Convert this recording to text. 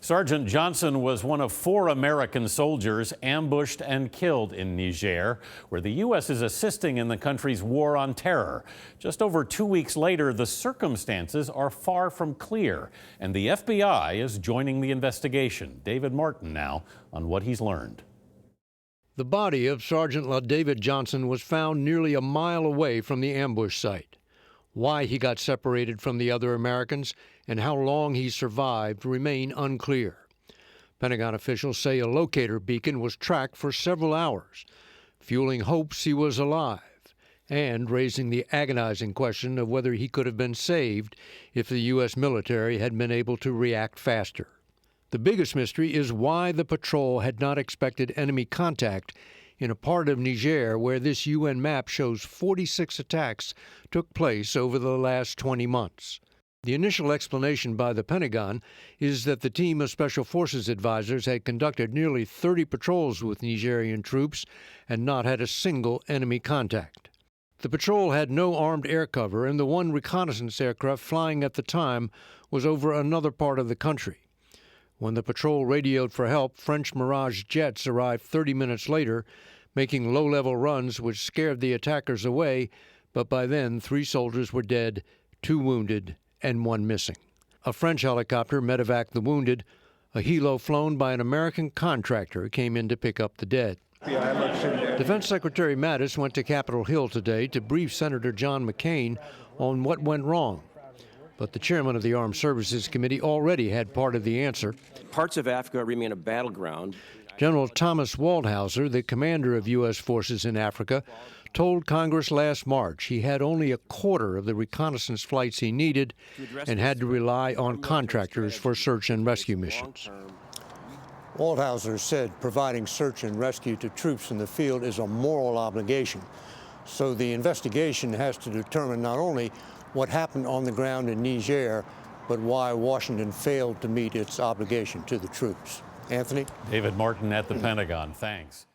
Sergeant Johnson was one of 4 American soldiers ambushed and killed in Niger, where the U.S. is assisting in the country's war on terror. Just over 2 weeks later, the circumstances are far from clear, and the FBI is joining the investigation. David Martin now on what he's learned. The body of Sergeant David Johnson was found nearly a mile away from the ambush site. Why he got separated from the other Americans and how long he survived remain unclear. Pentagon officials say a locator beacon was tracked for several hours, fueling hopes he was alive and raising the agonizing question of whether he could have been saved if the U.S. military had been able to react faster. The biggest mystery is why the patrol had not expected enemy contact in a part of Niger where this UN map shows 46 attacks took place over the last 20 months. The initial explanation by the Pentagon is that the team of Special Forces advisors had conducted nearly 30 patrols with Nigerian troops and not had a single enemy contact. The patrol had no armed air cover, and the one reconnaissance aircraft flying at the time was over another part of the country. When the patrol radioed for help, French Mirage jets arrived 30 minutes later, making low-level runs which scared the attackers away, but by then 3 soldiers were dead, 2 wounded, and 1 missing. A French helicopter medevaced the wounded. A helo flown by an American contractor came in to pick up the dead. Defense Secretary Mattis went to Capitol Hill today to brief Senator John McCain on what went wrong. But the chairman of the Armed Services Committee already had part of the answer. Parts of Africa remain a battleground. General Thomas Waldhauser, the commander of U.S. forces in Africa, told Congress last March he had only a quarter of the reconnaissance flights he needed and had to rely on contractors for search and rescue missions. Waldhauser said providing search and rescue to troops in the field is a moral obligation. So the investigation has to determine not only what happened on the ground in Niger, but why Washington failed to meet its obligation to the troops. Anthony? David Martin at the Pentagon. Thanks.